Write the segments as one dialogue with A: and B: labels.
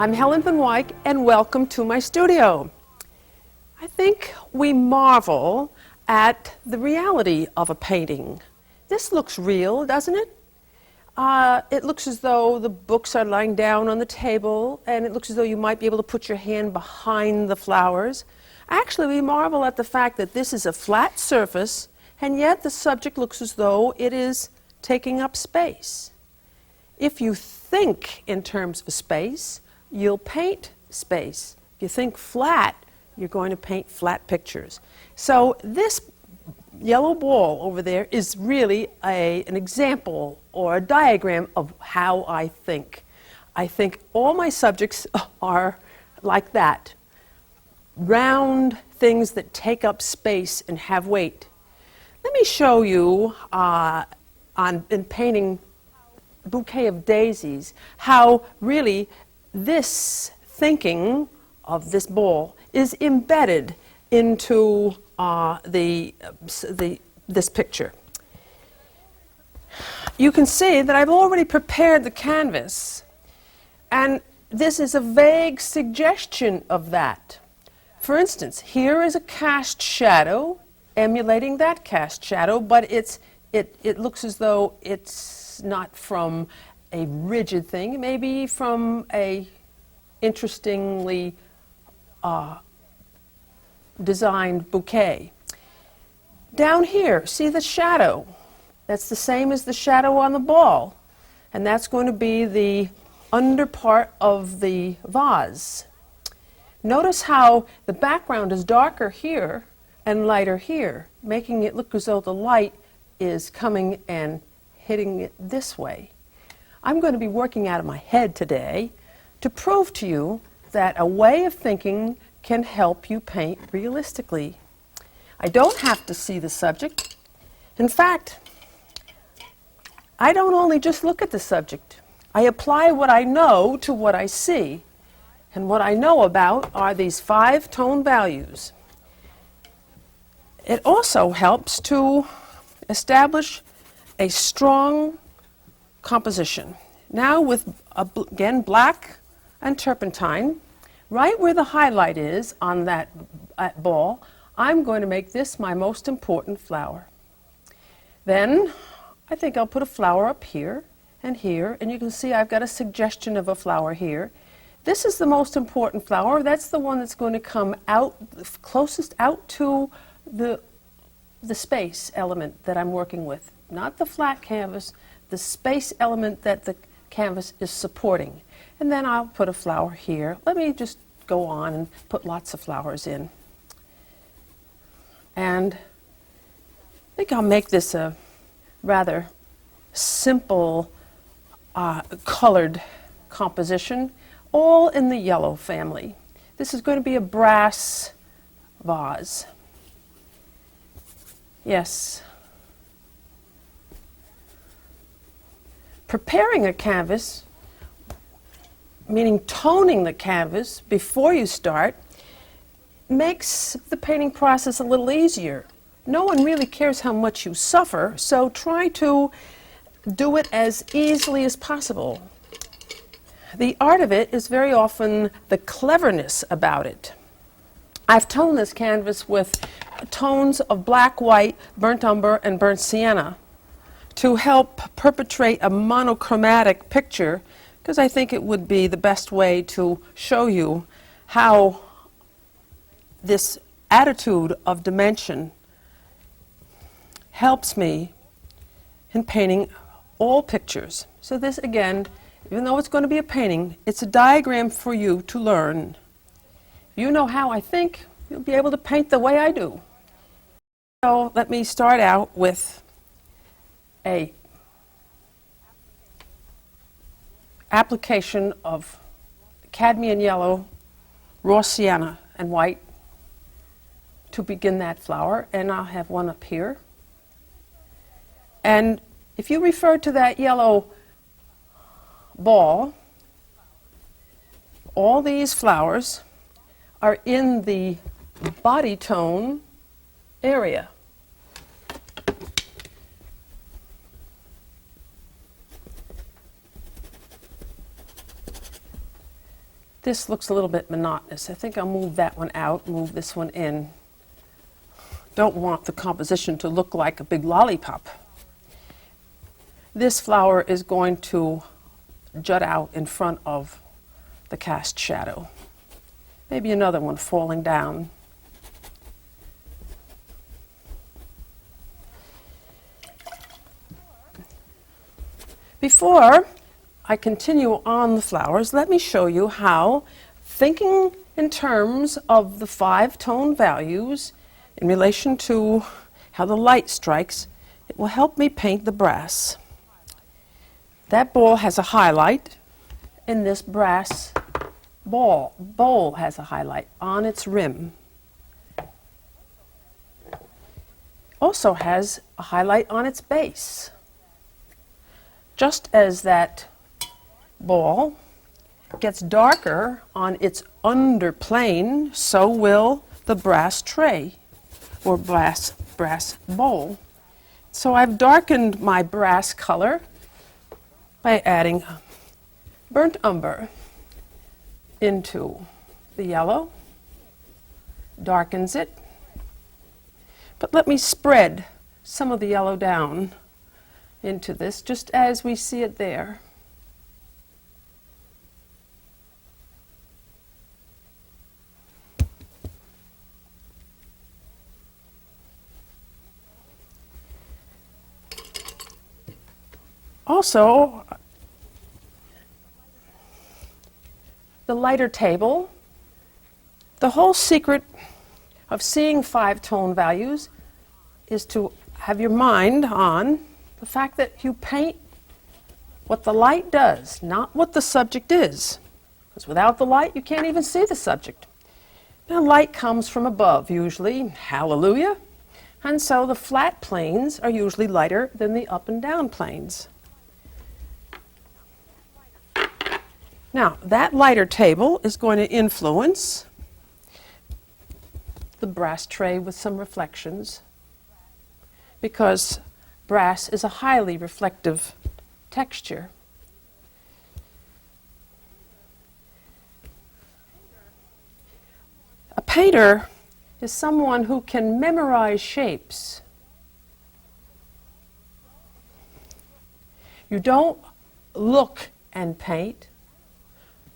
A: I'm Helen Van Wyk, and welcome to my studio. I think we marvel at the reality of a painting. This looks real, doesn't it? It looks as though the books are lying down on the table, and it looks as though you might be able to put your hand behind the flowers. Actually, we marvel at the fact that this is a flat surface, and yet the subject looks as though it is taking up space. If you think in terms of space, you'll paint space. If you think flat, you're going to paint flat pictures. So this yellow ball over there is really an example or a diagram of how I think. I think all my subjects are like that. Round things that take up space and have weight. Let me show you in painting Bouquet of Daisies how really this thinking of this ball is embedded into this picture. You can see that I've already prepared the canvas, and this is a vague suggestion of that. For instance, here is a cast shadow emulating that cast shadow, but it looks as though it's not from a rigid thing, maybe from a interestingly designed bouquet. Down here, see the shadow? That's the same as the shadow on the ball, and that's going to be the under part of the vase. Notice how the background is darker here and lighter here, making it look as though the light is coming and hitting it this way. I'm going to be working out of my head today to prove to you that a way of thinking can help you paint realistically. I don't have to see the subject. In fact, I don't only just look at the subject. I apply what I know to what I see. And what I know about are these 5 tone values. It also helps to establish a strong composition. Now with, again, black and turpentine, right where the highlight is on that ball, I'm going to make this my most important flower. Then I think I'll put a flower up here, and you can see I've got a suggestion of a flower here. This is the most important flower. That's the one that's going to come out, closest out to the space element that I'm working with. Not the flat canvas, the space element that the canvas is supporting. And then I'll put a flower here. Let me just go on and put lots of flowers in. And I think I'll make this a rather simple colored composition, all in the yellow family. This is going to be a brass vase. Yes. Preparing a canvas, meaning toning the canvas before you start, makes the painting process a little easier. No one really cares how much you suffer, so try to do it as easily as possible. The art of it is very often the cleverness about it. I've toned this canvas with tones of black, white, burnt umber, and burnt sienna to help perpetrate a monochromatic picture, because I think it would be the best way to show you how this attitude of dimension helps me in painting all pictures. So this, again, even though it's going to be a painting, it's a diagram for you to learn. If you know how I think, you'll be able to paint the way I do. So let me start out with a application of cadmium yellow, raw sienna, and white to begin that flower, and I'll have one up here. And if you refer to that yellow ball, all these flowers are in the body tone area. This looks a little bit monotonous. I think I'll move that one out, move this one in. Don't want the composition to look like a big lollipop. This flower is going to jut out in front of the cast shadow. Maybe another one falling down. Before I continue on the flowers, let me show you how thinking in terms of the 5-tone values in relation to how the light strikes, it will help me paint the brass. That ball has a highlight, and this brass bowl has a highlight on its rim. Also has a highlight on its base. Just as that ball gets darker on its underplane, so will the brass tray or brass bowl. So I've darkened my brass color by adding burnt umber into the yellow, darkens it. But let me spread some of the yellow down into this, just as we see it there. Also, the lighter table, the whole secret of seeing 5-tone values is to have your mind on the fact that you paint what the light does, not what the subject is. Because without the light, you can't even see the subject. Now, light comes from above, usually, hallelujah, and so the flat planes are usually lighter than the up and down planes. Now, that lighter table is going to influence the brass tray with some reflections, because brass is a highly reflective texture. A painter is someone who can memorize shapes. You don't look and paint.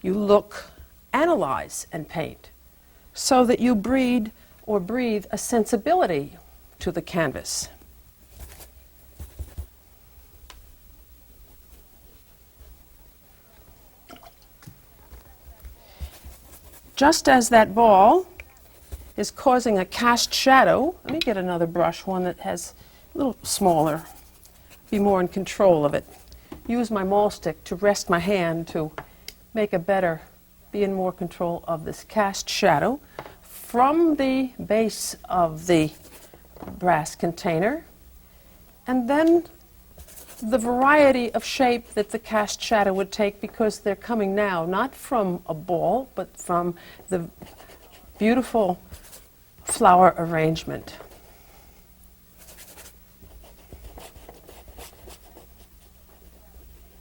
A: You look, analyze, and paint, so that you breathe a sensibility to the canvas. Just as that ball is causing a cast shadow, let me get another brush, one that has a little smaller, be more in control of it. Use my maul stick to rest my hand to make be in more control of this cast shadow from the base of the brass container, and then the variety of shape that the cast shadow would take, because they're coming now not from a ball but from the beautiful flower arrangement.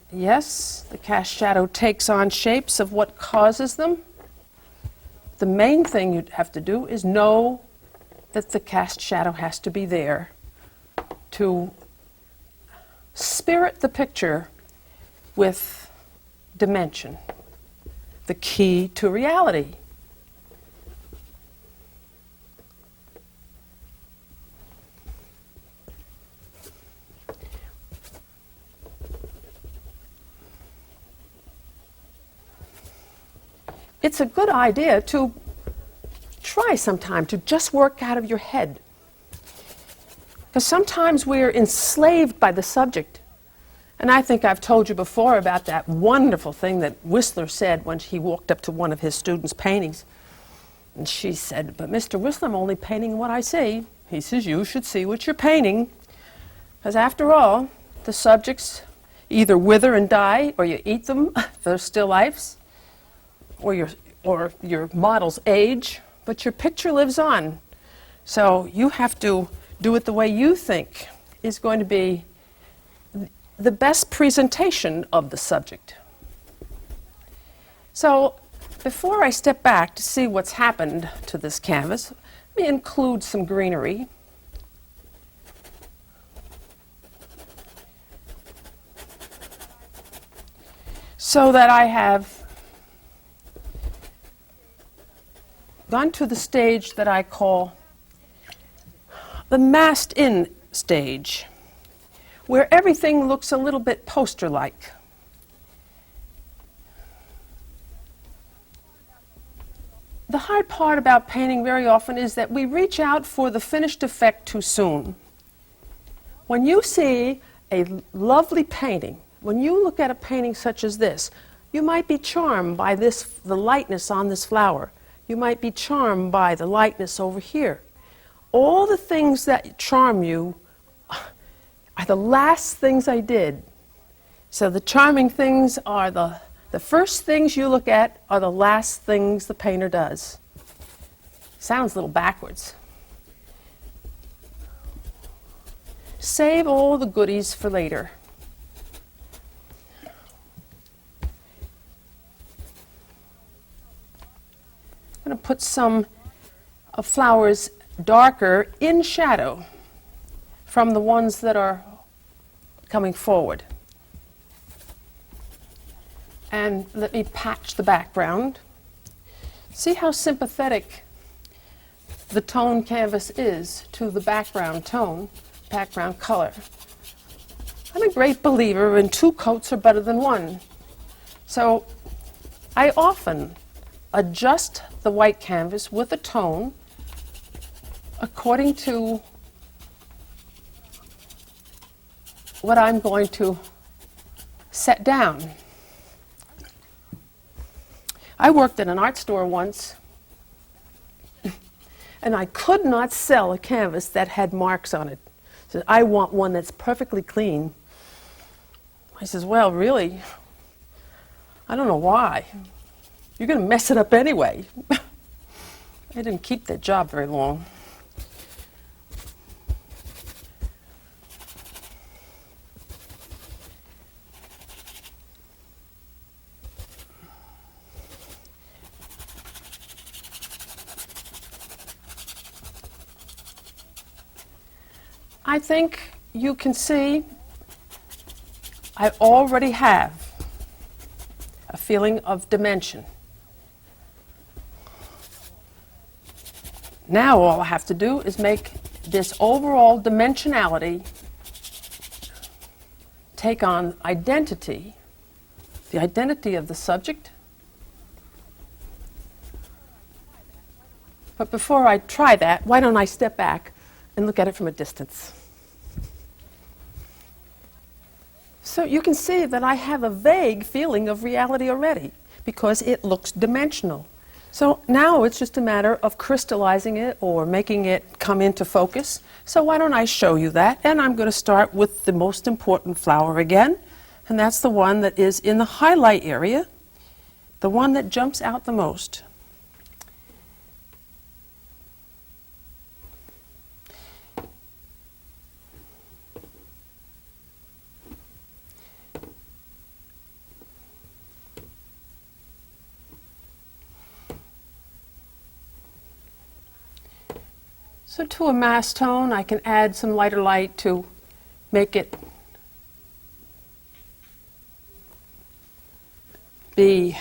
A: Yes, the cast shadow takes on shapes of what causes them. The main thing you'd have to do is know that the cast shadow has to be there to spirit the picture with dimension, the key to reality. It's a good idea to try sometime to just work out of your head. Because sometimes we're enslaved by the subject. And I think I've told you before about that wonderful thing that Whistler said when he walked up to one of his students' paintings. And she said, "But Mr. Whistler, I'm only painting what I see." He says, "You should see what you're painting. Because after all, the subjects either wither and die, or you eat them, they're still lifes, or your models age, but your picture lives on. So you have to do it the way you think is going to be the best presentation of the subject." So Before I step back to see what's happened to this canvas, let me include some greenery. So that I have gone to the stage that I call the Mast in stage, where everything looks a little bit poster-like. The hard part about painting very often is that we reach out for the finished effect too soon. When you see a lovely painting, when you look at a painting such as this, you might be charmed by the lightness on this flower. You might be charmed by the lightness over here. All the things that charm you are the last things I did. So the charming things are the first things you look at are the last things the painter does. Sounds a little backwards. Save all the goodies for later. I'm going to put some flowers darker in shadow from the ones that are coming forward. And let me patch the background. See how sympathetic the tone canvas is to the background tone, background color. I'm a great believer in 2 coats are better than 1. So I often adjust the white canvas with a tone according to what I'm going to set down. I worked at an art store once, and I could not sell a canvas that had marks on it. I said, I want one that's perfectly clean. I says, well, really? I don't know why. You're going to mess it up anyway. I didn't keep that job very long. I think you can see I already have a feeling of dimension. Now all I have to do is make this overall dimensionality take on identity, the identity of the subject. But before I try that, why don't I step back and look at it from a distance? So you can see that I have a vague feeling of reality already because it looks dimensional. So now it's just a matter of crystallizing it or making it come into focus. So why don't I show you that? And I'm going to start with the most important flower again, and that's the one that is in the highlight area, the one that jumps out the most. So to a mass tone, I can add some lighter light to make it be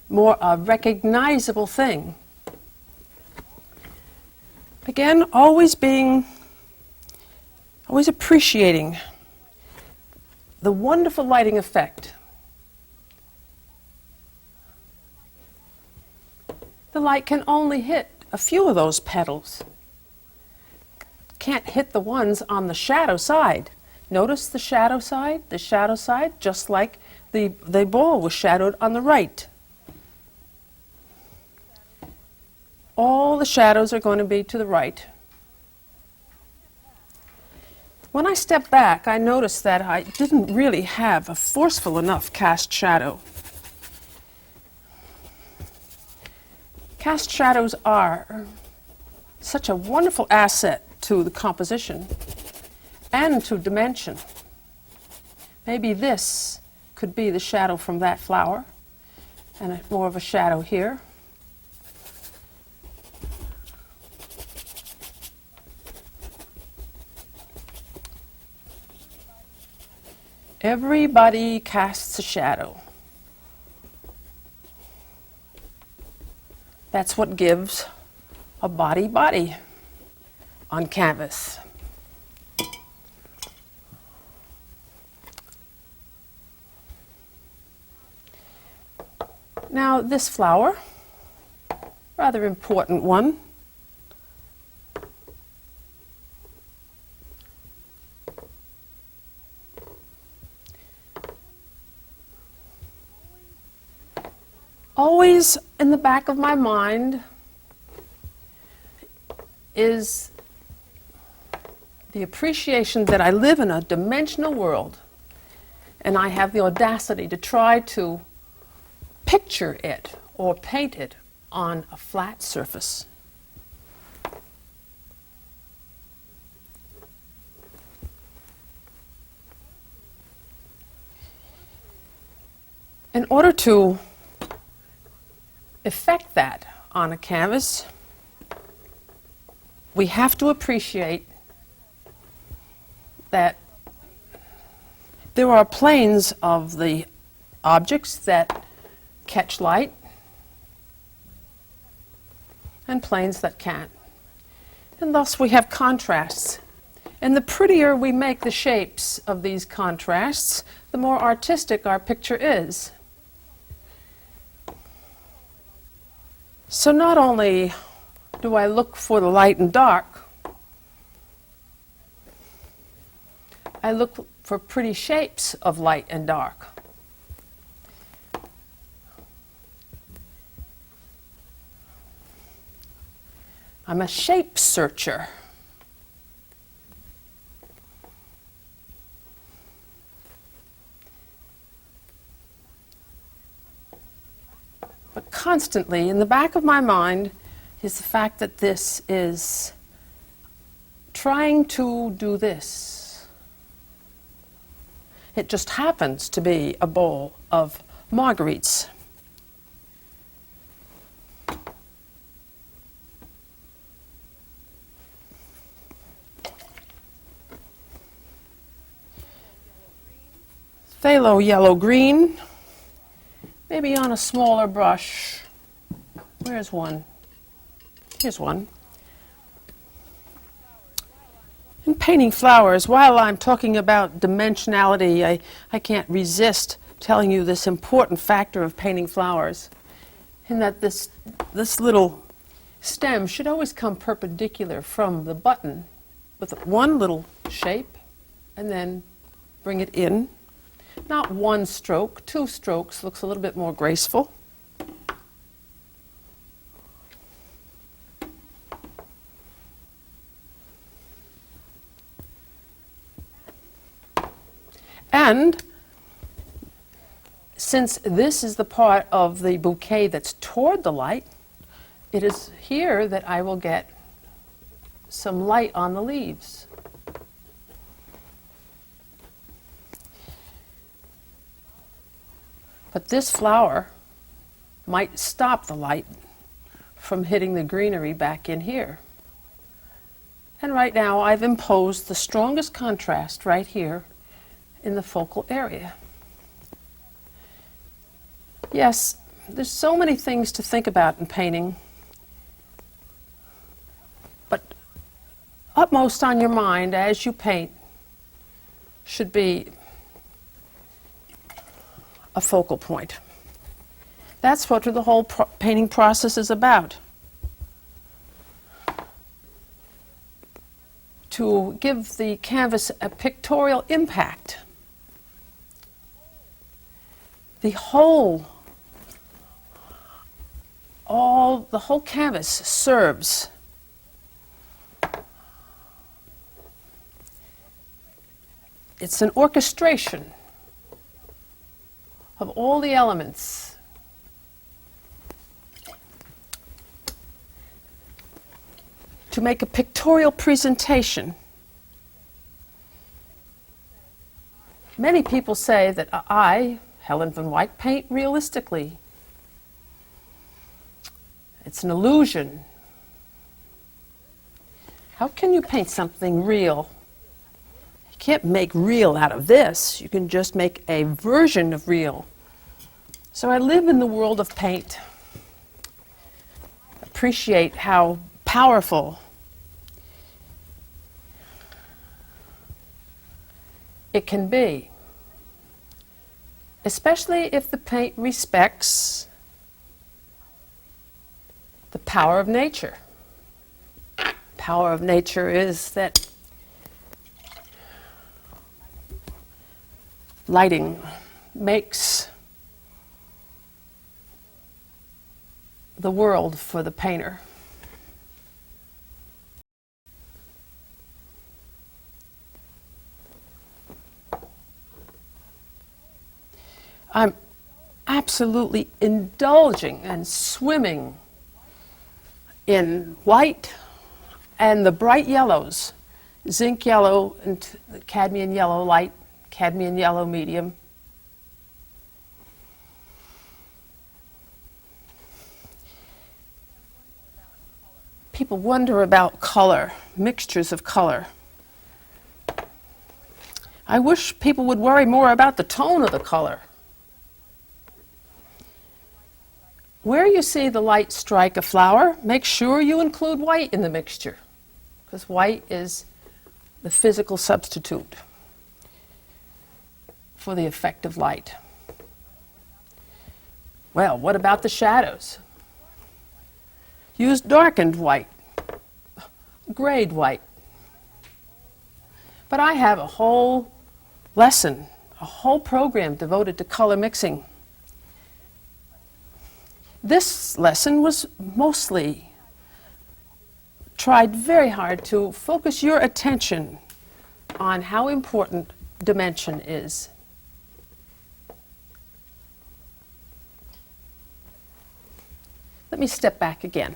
A: more a recognizable thing. Again, always appreciating the wonderful lighting effect. The light can only hit a few of those petals. Can't hit the ones on the shadow side. Notice the shadow side, just like the ball was shadowed on the right. All the shadows are going to be to the right. When I step back, I noticed that I didn't really have a forceful enough cast shadow. Cast shadows are such a wonderful asset to the composition and to dimension. Maybe this could be the shadow from that flower. and more of a shadow here. Everybody casts a shadow. That's what gives a body on canvas. Now this flower, rather important one. Always in the back of my mind is the appreciation that I live in a dimensional world, and I have the audacity to try to picture it or paint it on a flat surface. In order to effect that on a canvas, we have to appreciate that there are planes of the objects that catch light and planes that can't. And thus we have contrasts. And the prettier we make the shapes of these contrasts, the more artistic our picture is. So not only do I look for the light and dark, I look for pretty shapes of light and dark. I'm a shape searcher. But constantly in the back of my mind is the fact that this is trying to do this. It just happens to be a bowl of marguerites. Phthalo yellow-green, maybe on a smaller brush. Where's one? Here's one. In painting flowers, while I'm talking about dimensionality, I can't resist telling you this important factor of painting flowers, in that this little stem should always come perpendicular from the button with one little shape and then bring it in. Not one stroke, 2 strokes looks a little bit more graceful. And since this is the part of the bouquet that's toward the light, it is here that I will get some light on the leaves. But this flower might stop the light from hitting the greenery back in here. And right now I've imposed the strongest contrast right here in the focal area. Yes, there's so many things to think about in painting, but upmost on your mind as you paint should be a focal point. That's what the whole painting process is about. To give the canvas a pictorial impact. The whole canvas serves. It's an orchestration of all the elements. To make a pictorial presentation. Many people say that I, Helen Van Wyk, paint realistically. It's an illusion. How can you paint something real? You can't make real out of this. You can just make a version of real. So I live in the world of paint. Appreciate how powerful it can be, especially if the paint respects the power of nature. Power of nature is that lighting makes the world for the painter. I'm absolutely indulging and swimming in white and the bright yellows, zinc yellow and cadmium yellow light, cadmium yellow medium. People wonder about color, mixtures of color. I wish people would worry more about the tone of the color. Where you see the light strike a flower, make sure you include white in the mixture, because white is the physical substitute for the effect of light. Well, what about the shadows? Use darkened white, grayed white. But I have a whole lesson, a whole program devoted to color mixing. This lesson was mostly tried very hard to focus your attention on how important dimension is. Let me step back again.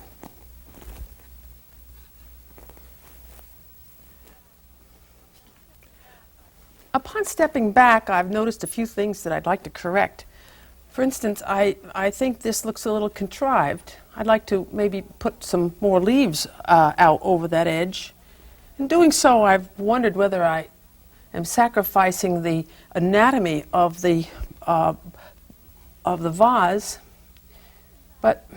A: Upon stepping back, I've noticed a few things that I'd like to correct. For instance, I think this looks a little contrived. I'd like to maybe put some more leaves out over that edge. In doing so, I've wondered whether I am sacrificing the anatomy of the vase. But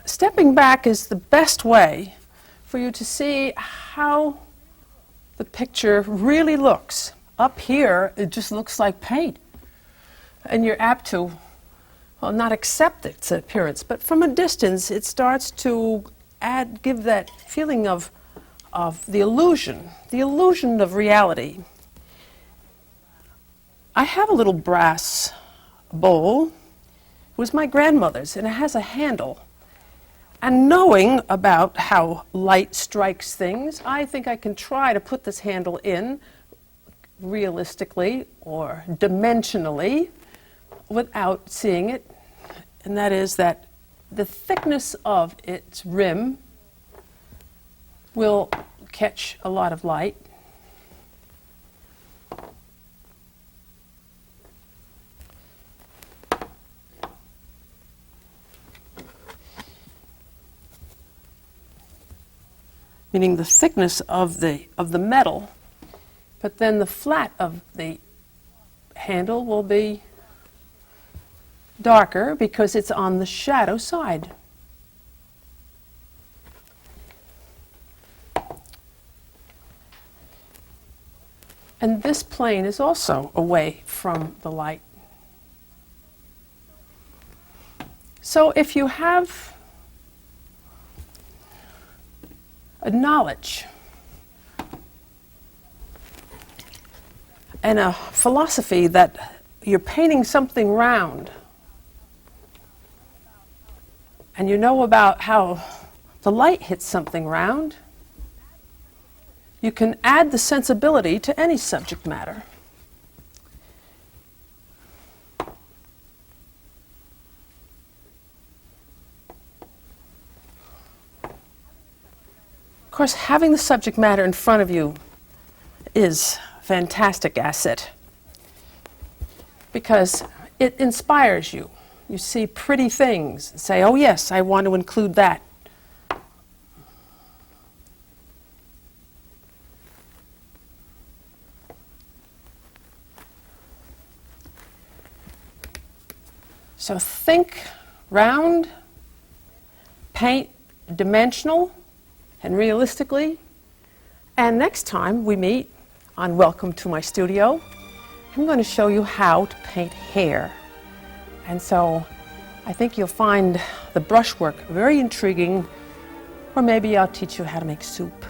A: stepping back is the best way for you to see how the picture really looks. Up here, it just looks like paint. And you're apt to, well, not accept its appearance, but from a distance, it starts to give that feeling of the illusion of reality. I have a little brass bowl. It was my grandmother's, and it has a handle. And knowing about how light strikes things, I think I can try to put this handle in realistically or dimensionally without seeing it, and that is that the thickness of its rim will catch a lot of light. Meaning the thickness of the metal, but then the flat of the handle will be darker because it's on the shadow side. And this plane is also away from the light. So if you have a knowledge and a philosophy that you're painting something round, and you know about how the light hits something round, you can add the sensibility to any subject matter. Of course, having the subject matter in front of you is a fantastic asset because it inspires you. you see pretty things, say, oh yes, I want to include that. So think round, paint dimensional and realistically. And next time we meet on Welcome to My Studio, I'm going to show you how to paint hair. And so I think you'll find the brushwork very intriguing, or maybe I'll teach you how to make soup.